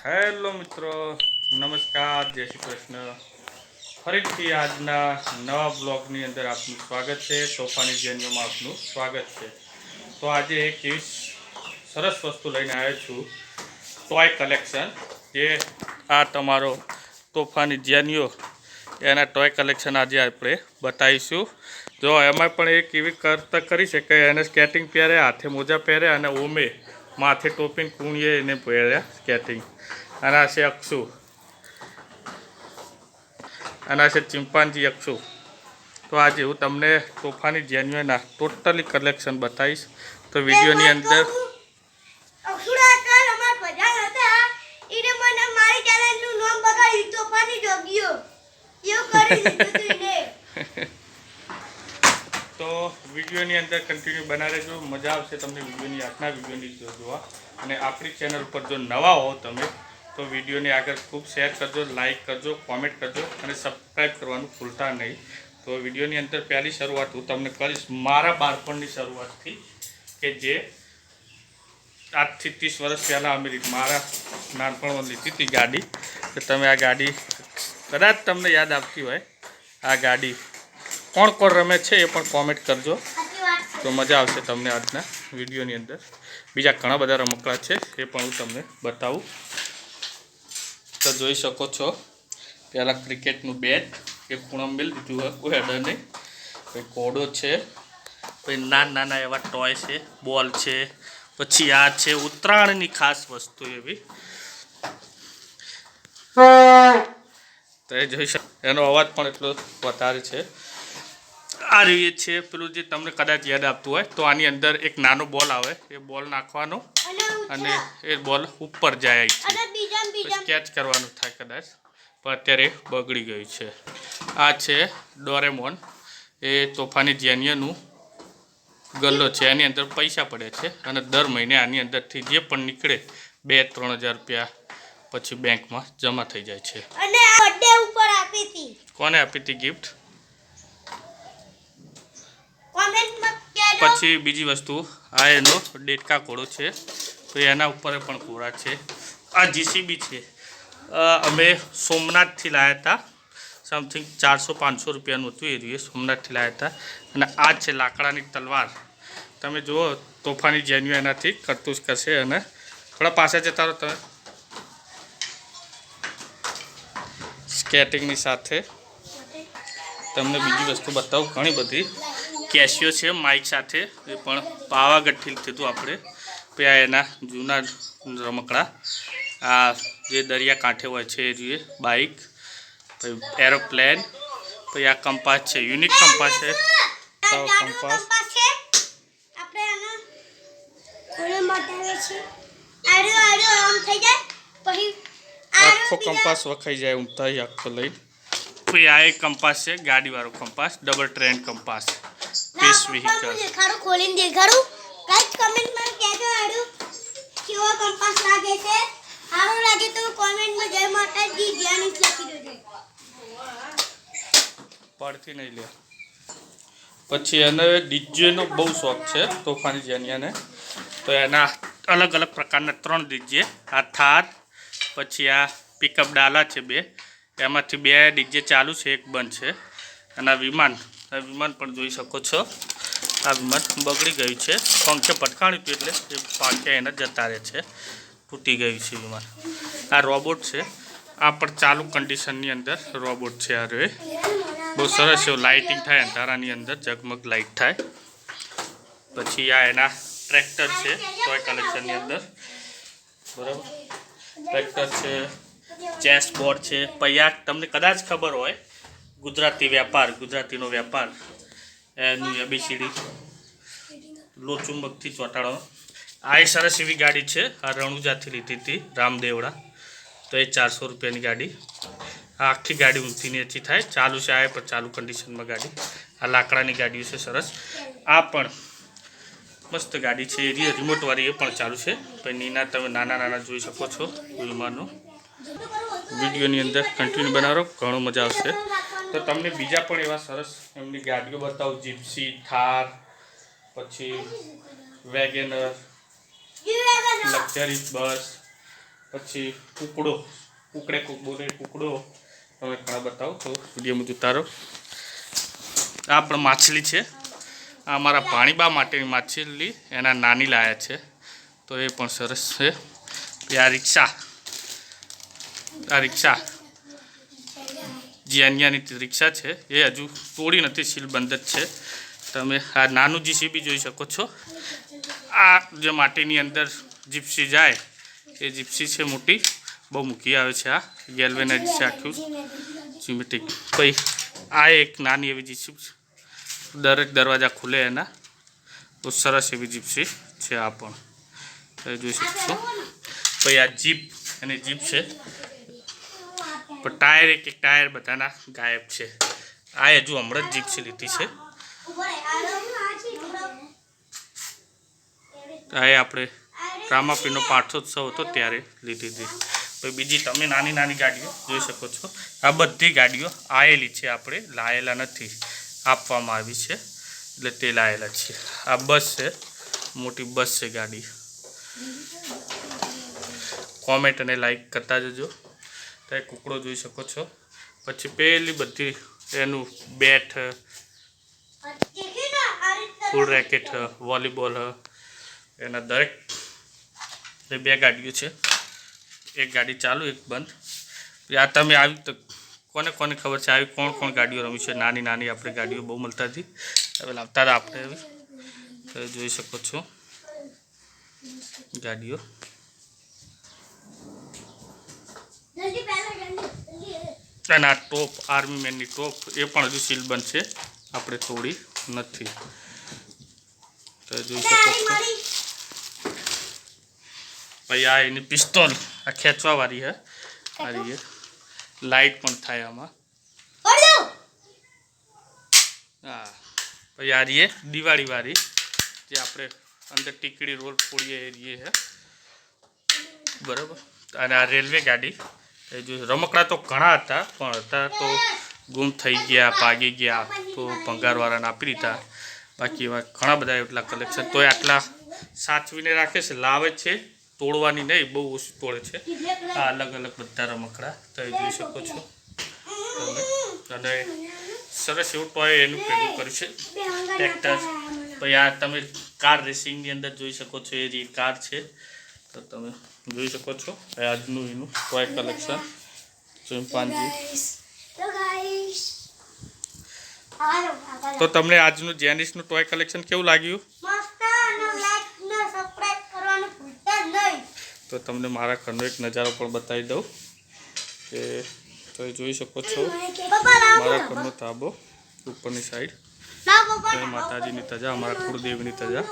Hello મિત્રો, નમસ્કાર, જય શ્રી કૃષ્ણ. ફરીથી આજના નવા બ્લોગની અંદર આપનું સ્વાગત છે. તોફાની જેનિયોમાં આપનું સ્વાગત છે. તો આજે એક એવી સરસ વસ્તુ લઈને આવ્યો છું, ટોય કલેક્શન. જે આ તમારો તોફાની જેનિયો એના ટોય કલેક્શન આજે આપણે બતાવીશું. જો એમાં પણ એક એવી કરતા કરી છે કે એને સ્કેટિંગ પહેરે, હાથે મોજા પહેરે અને ઓમે માથે ટોપીને કૂણીએ એને પહેર્યા સ્કેટિંગ. આના છે અક્ષુ, આના છે ચિમ્પાન્જી અક્ષુ. તો આજે હું તમને તોફાની જેન્યુઅના ટોટલી કલેક્શન બતાવીશ. તો વિડીયોની અંદર તો વિડીયોની અંદર કન્ટિન્યુ બના રહેજો. મજા આવશે તમને વિડીયોની આજના વિડીયોની જોવા. અને આપણી ચેનલ પર જો નવા હો તમે તો વિડીયોને આગળ ખૂબ શેર કરજો, લાઇક કરજો, કોમેન્ટ કરજો અને સબસ્ક્રાઈબ કરવાનું ભૂલતા નહીં. તો વિડીયોની અંદર પહેલી શરૂઆત હું તમને કરીશ મારા બાળપણની શરૂઆતથી, કે જે આજથી 30 વર્ષ પહેલાં અમે મારા નાનપણમાં લીધી હતી ગાડી. તો તમે આ ગાડી કદાચ તમને યાદ આવતી હોય. આ ગાડી કોણ કોણ રમે છે એ પણ કોમેન્ટ કરજો, તો મજા આવશે તમને આજના વિડીયોની અંદર. બીજા ઘણા બધા રમકડા છે એ પણ હું તમને બતાવું. તો જોઈ શકો છો, પહેલાં ક્રિકેટનું બેટ એ પૂણમ મેળ દીધું હોય કોઈ અડર નહીં. પછી કોડો છે, પછી નાના એવા ટોય છે, બોલ છે. પછી આ છે ઉત્તરાયણની ખાસ વસ્તુ એવી. તો એ જોઈ શકો, એનો અવાજ પણ એટલો વધારે છે. આ રીએ છે પેલું જે તમને કદાચ યાદ આપતું હોય તો આની અંદર એક નાનો બોલ આવે, એ બોલ નાખવાનો અને એ બોલ ઉપર જાય છે, સ્કેચ કરવાનું થાય કદાચ, પણ અત્યારે બગડી ગયું છે. આ છે ડોરેમોન, એ તોફાની જેનિયાનું ગલ્લો છે. એની અંદર પૈસા પડે છે અને દર મહિને આની અંદરથી જે પણ નીકળે 2-3 હજાર રૂપિયા પછી બેંકમાં જમા થઈ જાય છે. કોને આપી હતી ગિફ્ટ? પછી બીજી વસ્તુ, આ એનો ડેટકા ઘોડો છે, તો એના ઉપર પણ ઘોડા છે. આ જીસીબી છે, અમે સોમનાથથી લાવ્યા હતા. સમથિંગ 400-500 રૂપિયાનું હતું એ રીતે સોમનાથથી લાવ્યા હતા. અને આ છે લાકડાની તલવાર. તમે જુઓ, તોફાની જેન્યુ એનાથી કરતું જ કરશે. અને થોડા પાસે જતા રહો તમે. સ્કેટિંગની સાથે તમને બીજી વસ્તુ બતાવું, ઘણી બધી. કેશિયો છે માઇક સાથે, એ પણ પાવાગઢથી લીધું આપણે. પછી આ એના જૂના રમકડા, આ જે દરિયા કાંઠે હોય છે એ જોઈએ બાઇક, પછી એરોપ્લેન. પછી આ કંપાસ છે, યુનિક કંપાસ છે. તો કંપાસ આખો કંપાસ વખાઈ જાય ઊંઘતા આખો લઈ. પછી આ એક કંપાસ છે, ગાડીવાળો compass, double train compass, space vehicle. ખોલીને દેખાડું, કઈ કમેન્ટમાં કહેજો આડું કેવો કંપાસ લાગે છે. સારું લાગે તો કોમેન્ટમાં જય માતાજી ધ્યાન લખી દેજો. પડતી નહીં લે. પછી એને ડીજેનો બહુ શોખ છે તોફાની જેનિયાને. તો એના અલગ અલગ પ્રકારના 3 ડીજે, આ થાર, પછી આ પિકઅપ ડાલા છે 2, એમાંથી 2 ડીજે ચાલુ છે, એક બંધ છે. અને આ વિમાન પણ જોઈ શકો છો. આ વિમાન બગડી ગયું છે, પંખે પટકાણ્યું હતું એટલે એ પાંખે એને જતા રહે છે, તૂટી ગયું છે વિમાન. આ રોબોટ છે, આ પણ ચાલુ કન્ડિશનની અંદર રોબોટ છે. આ રે બહુ સરસ એવું લાઇટિંગ થાય, અંધારાની અંદર ઝગમગ લાઇટ થાય. પછી આ એના ટ્રેક્ટર છે ટોય કલેક્શનની અંદર, બરાબર. ટ્રેક્ટર છે, ચેસ બોર્ડ છે. પછી આ તમને કદાચ ખબર હોય, ગુજરાતીનો વેપાર, એનું એબીસીડી લોચુંબકથી ચોંટાડો. આ એ સરસ એવી ગાડી છે, આ રણુજાથી લીધી હતી રામદેવડા. તો એ 400 રૂપિયાની ગાડી. આ આખી ગાડી ઊંચી નીચી થાય, ચાલુ છે. આ પણ ચાલુ કન્ડિશનમાં ગાડી. આ લાકડાની ગાડીઓ છે સરસ. આ પણ મસ્ત ગાડી છે, એ રિમોટવાળી, એ પણ ચાલુ છે. પછી તમે નાના જોઈ શકો છો વિમાનો. વિડીયોની અંદર કન્ટિન્યુ બનાવો, ઘણું મજા આવશે. તો તમને બીજા પણ એવા સરસ એમની ગાડીઓ બતાવું, જીપ્સી, થાર, પછી વેગેનર, લક્ઝરી બસ, પછી કુકડે કોક બોલે કુકડો, તમે ઘણા બતાવો તો વિડીયોમાં ઉતારો. આ પણ માછલી છે, આ અમારા પાણીબા માટેની માછલી એના નાની લાયા છે, તો એ પણ સરસ છે. આ રિક્ષા જે અહીંયાની રિક્ષા છે એ હજુ તોડી નથી, સીલબંધ જ છે. તમે આ નાનું જીસીબી જોઈ શકો છો. આ જે માટીની અંદર જીપ્સી જાય એ જીપ્સી છે મોટી, બહુ મૂકી આવે છે. આ ગેલ્વેનાઇઝ છે આખું સિમેટિક. પછી આ એક નાની એવી જીપ્સી, દરેક દરવાજા ખુલે એના, બહુ સરસ એવી જીપ્સી છે આ પણ તમે જોઈ શકશો. પછી આ જીપ એની જીપ છે, પણ ટાયર એક ટાયર બધાના ગાયબ છે. આ હજુ હમણાં જ જીપ્સી લીધી છે. આ આપણે રામાપીરનો પાઠોત્સવ હતો ત્યારે લીધી હતી. પછી બીજી તમે નાની નાની ગાડીઓ જોઈ શકો છો. આ બધી ગાડીઓ આવેલી છે, આપણે લાયેલા નથી, આપવામાં આવી છે એટલે તે લાયેલા છે. આ બસ છે, મોટી બસ છે ગાડી. કોમેન્ટ અને લાઈક કરતા જજો. ત્યાં કુકડો જોઈ શકો છો. પછી પેલી બધી એનું બેટ, ફૂલ રેકેટ, વોલીબોલ, એના દરેક બે ગાડીઓ છે. એક ગાડી ચાલુ, એક બંધ. આ તમે આવી તો કોને કોને ખબર છે આવી કોણ ગાડીઓ રમી છે? નાની નાની આપણે ગાડીઓ બહુ મળતા હતી, હવે લાવતા હતા આપણે એવી. તો જોઈ શકો છો ગાડીઓ. અને આ ટોપ, આર્મી મેનની ટોપ, એ પણ હજુ સીલબંધ છે, આપણે તોડી નથી. તો જોઈ શકો છો. ભાઈ આ એની પિસ્તોલ, આ ખેંચવા વાળી હે, આ રહી લાઇટ પણ થાય આમાં. હા, પછી આ રહીએ દિવાળી વાળી, જે આપણે અંદર ટીકડી રોલ ફોડીએ એ રહીએ હે, બરાબર. અને આ રેલવે ગાડી, એ જો રમકડા તો ઘણા હતા, પણ હતા તો ગુમ થઈ ગયા, ભાગી ગયા, તો ભંગારવાળાને આપી દીધા. બાકી એવા ઘણા બધા એટલા કલેક્શન, તોય આટલા સાચવીને રાખે છે, લાવે છે, તોડવાની નહીં, બહુ ઓછું તોડે છે. આ અલગ અલગ બધા રમકડા તમે જોઈ શકો છો. અને સરસ એવું ટોય એનું ભેગું કર્યું છે, ટ્રેક્ટર. પછી આ તમે કાર રેસિંગની અંદર જોઈ શકો છો, એ જે કાર છે, તો તમે જોઈ શકો છો. આજનું એનું ટોય કલેક્શન, ચિમ્પાન્જી. તો તમને આજનું જેનિસનું ટોય કલેક્શન કેવું લાગ્યું? તો તમને મારા ઘરનો એક નજારો પણ બતાવી દઉં કે તમે જોઈ શકો છો મારા ઘરનો ધાબો ઉપરની સાઈડ. માતાજીની તજા, અમારા કુળદેવીની તજા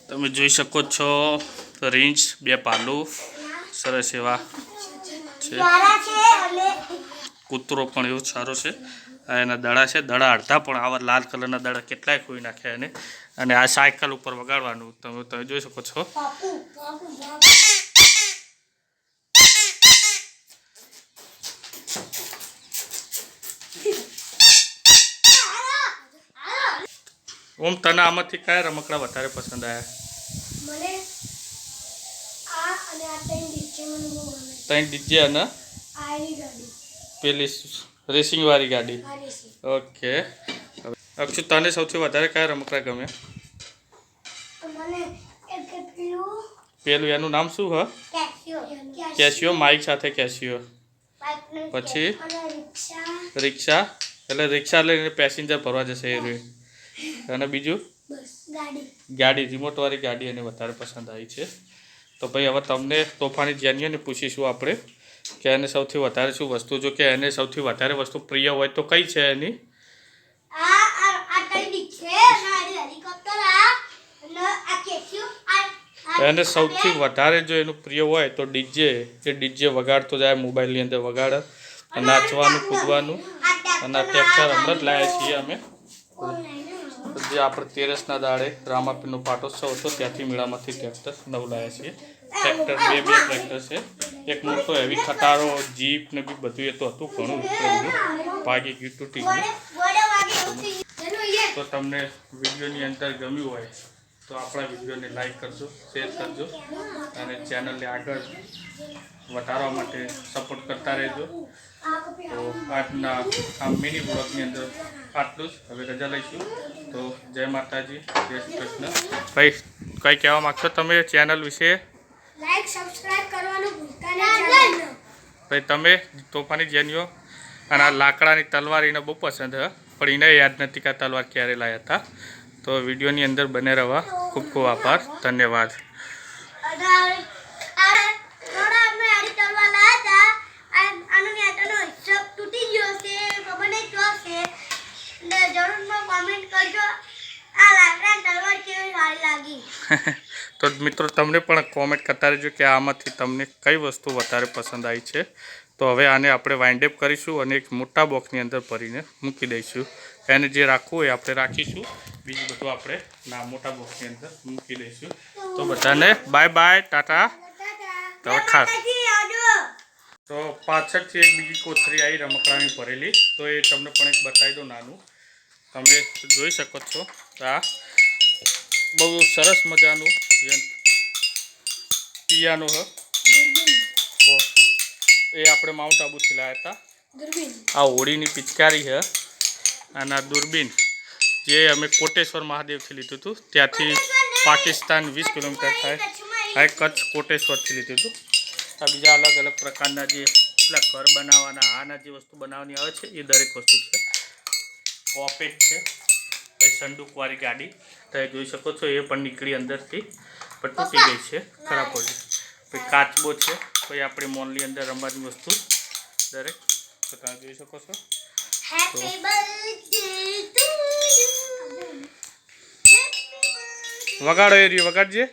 તમે જોઈ શકો છો. રીંછ, બે પાલું સરસ એવા છે. કૂતરો પણ એવો સારો છે. આ એના દડા છે, દડા અડધા પણ આવા લાલ કલરના દડા કેટલાય ખોઈ નાખ્યા એને. અને આ સાયકલ ઉપર વગાડવાનું તમે જોઈ શકો છો. ઓમ તને આમાંથી કયા રમકડા વધારે પસંદ આવ્યા? ત્રણ ડીજે અને પેલી રેસિંગ વાળી ગાડી. ઓકે, અક્ષુ તને સૌથી વધારે કયા રમકડા ગમે? પેલું એનું નામ શું હ? કેશિયો, માઇક સાથે કેશિયો. પછી રિક્ષા, એટલે રિક્ષા લઈને પેસેન્જર ભરવા જશે એ રહ્યું. અને બીજું ગાડી, રિમોટ વાળી ગાડી એને વધારે પસંદ આવી છે. તો ભાઈ હવે તમને તોફાની જેનિયનને પૂછીશું આપણે કે એને સૌથી વધારે શું વસ્તુ, જો કે એને સૌથી વધારે વસ્તુ પ્રિય હોય તો કઈ છે એની? એને સૌથી વધારે જો એનું પ્રિય હોય તો ડીજે, એ ડીજે વગાડતો જાય, મોબાઈલની અંદર વગાડે, નાચવાનું, કૂદવાનું. અને ટ્રેક્ટર હમણાં જ લાવ્યા છીએ અમે, જે આપણે તેરસના દાડે રામાપીરનો પાટોત્સવ હતો ત્યાંથી મેળામાંથી ટ્રેક્ટર નવું લાવ્યા છીએ. ટ્રેક્ટર બે ટ્રેક્ટર છે, એક મોટો હેવી ખટારો, જીપ ને બી બધું એ તો હતું ઘણું, ભાગી ગયું, તૂટી ગયું. તો તમને વિડીયોની અંદર ગમ્યું હોય તો આપણા વિડીયોને લાઈક કરજો, શેર કરજો અને ચેનલને આગળ વધારવા માટે સપોર્ટ કરતા રહેજો. તો આજના આ મિની બ્લોગની અંદર આટલું જ. હવે રજા લઈશું. તો જય માતાજી, જય શ્રી કૃષ્ણ. ભાઈ કંઈ કહેવા માગશો તમે ચેનલ વિશે? લાઈક સબસ્ક્રાઇબ કરવાનું ભૂલતા નહીં. ભાઈ તમે તોફાની જેનીઓ અને આ લાકડાની તલવાર એને બહુ પસંદ હ, પણ એને યાદ નથી કે આ તલવાર ક્યારે લાવ્યા હતા. તો વિડીયોની અંદર બને રહેવા. ખૂબ ખૂબ આભાર, ધન્યવાદ. તો મિત્રો તમને પણ કોમેન્ટ કરતા રહેજો કે આમાંથી તમને કઈ વસ્તુ વધારે પસંદ આવી છે. તો હવે આને આપણે વાઇન્ડ અપ કરીશું અને એક મોટા બોક્સની અંદર ભરીને મૂકી દઈશું. એને જે રાખવું હોય આપણે રાખીશું, બીજું બધું આપણે ના મોટા બોક્સની અંદર મૂકી દઈશું. તો બધાને બાય બાય, ટાટા. તો ખાસ તો પાછળથી એક બીજી કોથળી આવી રમકડાની ભરેલી, તો એ તમને પણ એક બતાવી દો નાનું. તમે જોઈ શકો છો આ બહુ સરસ મજાનું પિયાનો હ. એ આપણે માઉન્ટ આબુથી લાવ્યા હતા. આ હોળીની પિચકારી છે અને આ દૂરબીન જે અમે કોટેશ્વર મહાદેવથી લીધું હતું, ત્યાંથી પાકિસ્તાન 20 કિલોમીટર થાય. આ કચ્છ કોટેશ્વરથી લીધું હતું. આ બીજા અલગ અલગ પ્રકારના જે પેલા ઘર બનાવવાના આના જે વસ્તુ બનાવવાની આવે છે એ દરેક વસ્તુ છે. પોપેટ છે, પછી સંદૂકવાળી ગાડી તમે જોઈ શકો છો, એ પણ નીકળી અંદરથી પણ તૂટી ગઈ છે, ખરાબ પડી. પછી કાચબો છે, પછી આપણી મોલની અંદર રમવાની વસ્તુ દરેક તો તમે જોઈ શકો છો. વગાડો એ રહ્યું, વગાડજે.